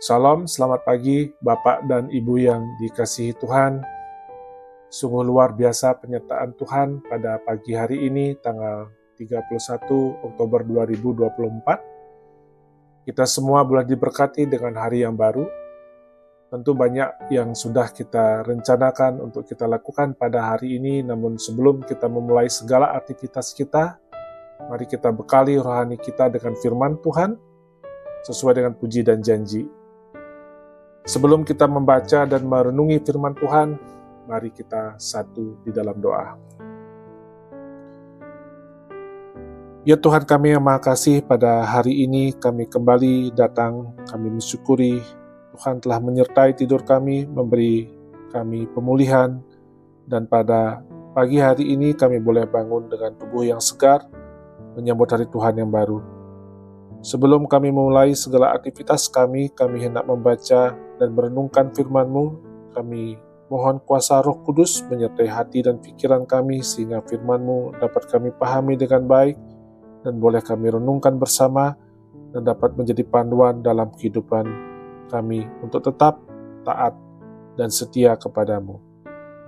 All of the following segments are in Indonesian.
Salam, selamat pagi Bapak dan Ibu yang dikasihi Tuhan. Sungguh luar biasa penyertaan Tuhan pada pagi hari ini, tanggal 31 Oktober 2024. Kita semua boleh diberkati dengan hari yang baru. Tentu banyak yang sudah kita rencanakan untuk kita lakukan pada hari ini, namun sebelum kita memulai segala aktivitas kita, mari kita bekali rohani kita dengan firman Tuhan, sesuai dengan puji dan janji. Sebelum kita membaca dan merenungi firman Tuhan, mari kita satu di dalam doa. Ya Tuhan kami yang Maha Kasih, pada hari ini kami kembali datang, kami mensyukuri Tuhan telah menyertai tidur kami, memberi kami pemulihan, dan pada pagi hari ini kami boleh bangun dengan tubuh yang segar, menyambut hari Tuhan yang baru. Sebelum kami memulai segala aktivitas kami hendak membaca dan merenungkan firman-Mu. Kami mohon kuasa Roh Kudus menyertai hati dan pikiran kami, sehingga firman-Mu dapat kami pahami dengan baik, dan boleh kami renungkan bersama, dan dapat menjadi panduan dalam kehidupan kami untuk tetap taat dan setia kepadamu.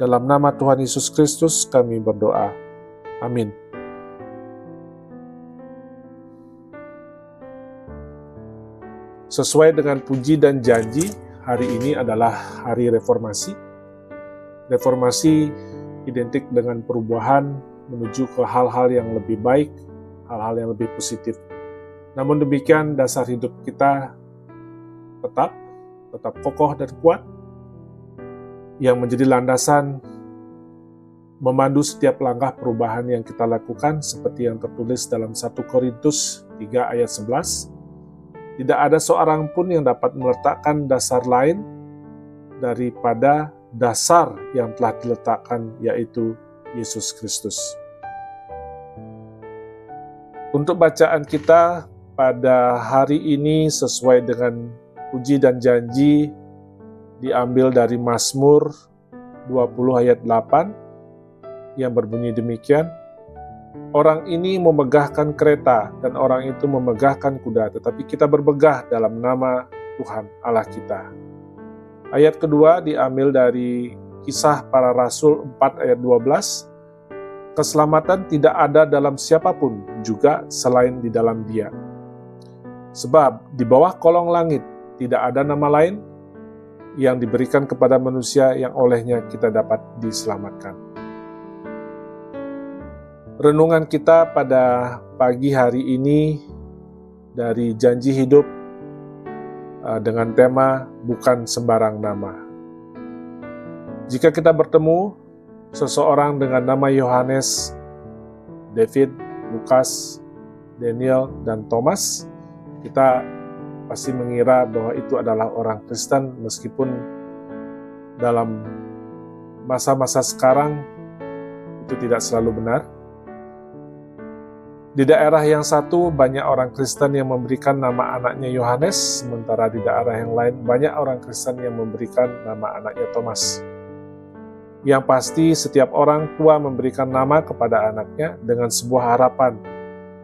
Dalam nama Tuhan Yesus Kristus kami berdoa. Amin. Sesuai dengan puji dan janji, hari ini adalah hari reformasi. Reformasi identik dengan perubahan menuju ke hal-hal yang lebih baik, hal-hal yang lebih positif. Namun demikian, dasar hidup kita tetap kokoh dan kuat, yang menjadi landasan memandu setiap langkah perubahan yang kita lakukan, seperti yang tertulis dalam 1 Korintus 3 ayat 11. Tidak ada seorang pun yang dapat meletakkan dasar lain daripada dasar yang telah diletakkan, yaitu Yesus Kristus. Untuk bacaan kita pada hari ini sesuai dengan puji dan janji, diambil dari Mazmur 20 ayat 8 yang berbunyi demikian. Orang ini memegahkan kereta dan orang itu memegahkan kuda, tetapi kita bermegah dalam nama Tuhan Allah kita. Ayat kedua diambil dari Kisah Para Rasul 4 ayat 12. Keselamatan tidak ada dalam siapapun juga selain di dalam Dia. Sebab di bawah kolong langit tidak ada nama lain yang diberikan kepada manusia yang olehnya kita dapat diselamatkan. Renungan kita pada pagi hari ini dari Janji Hidup dengan tema Bukan Sembarang Nama. Jika kita bertemu seseorang dengan nama Yohanes, David, Lukas, Daniel, dan Thomas, kita pasti mengira bahwa itu adalah orang Kristen, meskipun dalam masa-masa sekarang itu tidak selalu benar. Di daerah yang satu, banyak orang Kristen yang memberikan nama anaknya Yohanes, sementara di daerah yang lain, banyak orang Kristen yang memberikan nama anaknya Thomas. Yang pasti, setiap orang tua memberikan nama kepada anaknya dengan sebuah harapan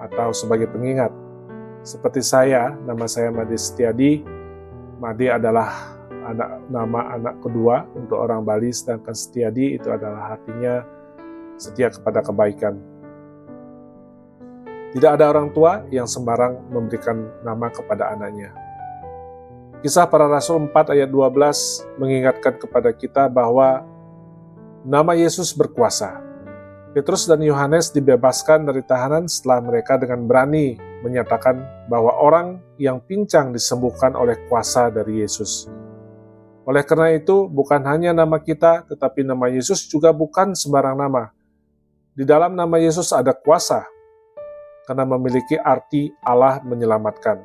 atau sebagai pengingat. Seperti saya, nama saya Made Setiadi. Made adalah nama anak kedua untuk orang Bali, sedangkan Setiadi itu adalah artinya setia kepada kebaikan. Tidak ada orang tua yang sembarang memberikan nama kepada anaknya. Kisah Para Rasul 4 ayat 12 mengingatkan kepada kita bahwa nama Yesus berkuasa. Petrus dan Yohanes dibebaskan dari tahanan setelah mereka dengan berani menyatakan bahwa orang yang pincang disembuhkan oleh kuasa dari Yesus. Oleh karena itu, bukan hanya nama kita, tetapi nama Yesus juga bukan sembarang nama. Di dalam nama Yesus ada kuasa, karena memiliki arti Allah menyelamatkan.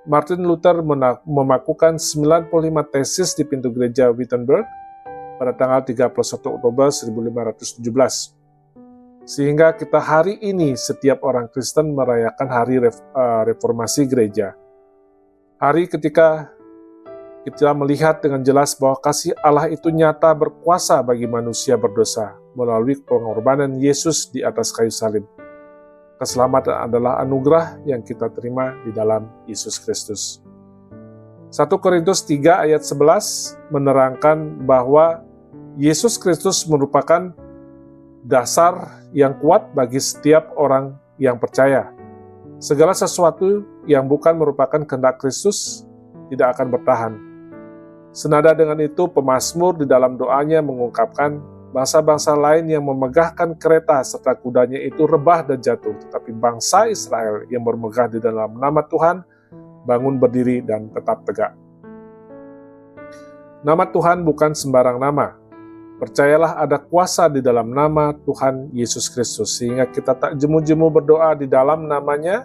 Martin Luther memakukan 95 tesis di pintu gereja Wittenberg pada tanggal 31 Oktober 1517. Sehingga kita hari ini setiap orang Kristen merayakan hari reformasi gereja. Hari ketika kita melihat dengan jelas bahwa kasih Allah itu nyata berkuasa bagi manusia berdosa melalui pengorbanan Yesus di atas kayu salib. Keselamatan adalah anugerah yang kita terima di dalam Yesus Kristus. 1 Korintus 3 ayat 11 menerangkan bahwa Yesus Kristus merupakan dasar yang kuat bagi setiap orang yang percaya. Segala sesuatu yang bukan merupakan kehendak Kristus tidak akan bertahan. Senada dengan itu, pemazmur di dalam doanya mengungkapkan bangsa-bangsa lain yang memegahkan kereta serta kudanya itu rebah dan jatuh, tetapi bangsa Israel yang bermegah di dalam nama Tuhan bangun berdiri dan tetap tegak. Nama Tuhan bukan sembarang nama. Percayalah ada kuasa di dalam nama Tuhan Yesus Kristus, sehingga kita tak jemu-jemu berdoa di dalam namanya.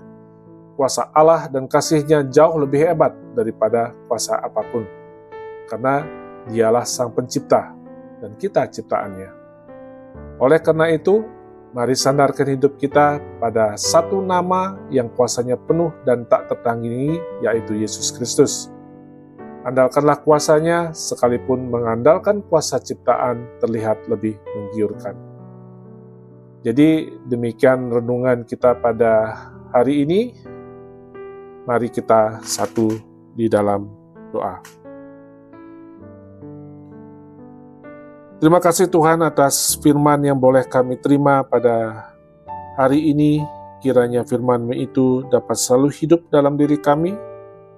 Kuasa Allah dan kasih-Nya jauh lebih hebat daripada kuasa apapun, karena Dialah Sang Pencipta dan kita ciptaannya. Oleh karena itu, mari sandarkan hidup kita pada satu nama yang kuasanya penuh dan tak tertandingi, yaitu Yesus Kristus. Andalkanlah kuasanya, sekalipun mengandalkan kuasa ciptaan terlihat lebih menggiurkan. Jadi demikian renungan kita pada hari ini. Mari kita satu di dalam doa. Terima kasih Tuhan atas firman yang boleh kami terima pada hari ini. Kiranya firman-Mu itu dapat selalu hidup dalam diri kami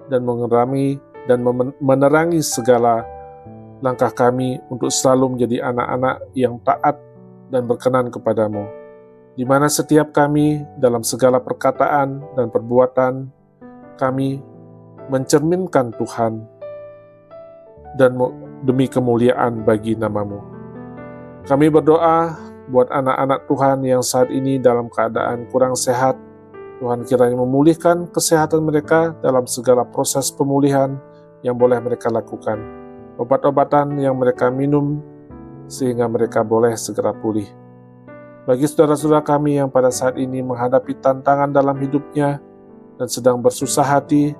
dan mengeramai dan menerangi segala langkah kami untuk selalu menjadi anak-anak yang taat dan berkenan kepadamu, di mana setiap kami dalam segala perkataan dan perbuatan kami mencerminkan Tuhan dan demi kemuliaan bagi nama-Mu. Kami berdoa buat anak-anak Tuhan yang saat ini dalam keadaan kurang sehat. Tuhan kiranya memulihkan kesehatan mereka dalam segala proses pemulihan yang boleh mereka lakukan, obat-obatan yang mereka minum, sehingga mereka boleh segera pulih. Bagi saudara-saudara kami yang pada saat ini menghadapi tantangan dalam hidupnya dan sedang bersusah hati,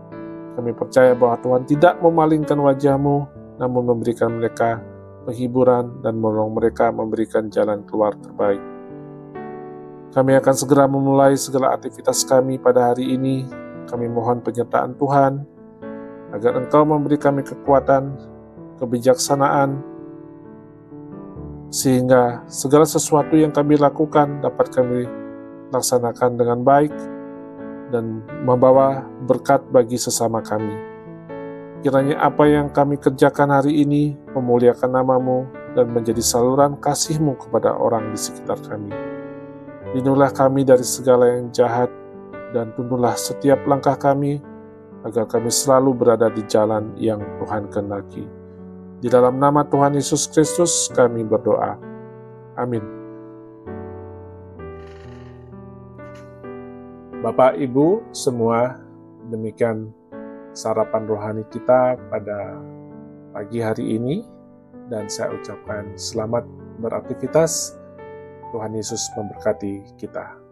kami percaya bahwa Tuhan tidak memalingkan wajah-Mu, namun memberikan mereka penghiburan dan menolong mereka memberikan jalan keluar terbaik. Kami akan segera memulai segala aktivitas kami pada hari ini. Kami mohon penyertaan Tuhan, agar Engkau memberi kami kekuatan, kebijaksanaan, sehingga segala sesuatu yang kami lakukan dapat kami laksanakan dengan baik dan membawa berkat bagi sesama kami. Kiranya apa yang kami kerjakan hari ini memuliakan nama-Mu dan menjadi saluran kasih-Mu kepada orang di sekitar kami. Lindungilah kami dari segala yang jahat dan tuntunlah setiap langkah kami, agar kami selalu berada di jalan yang Tuhan kehendaki. Di dalam nama Tuhan Yesus Kristus kami berdoa. Amin. Bapak, Ibu, semua, demikian sarapan rohani kita pada pagi hari ini, dan saya ucapkan selamat beraktivitas. Tuhan Yesus memberkati kita.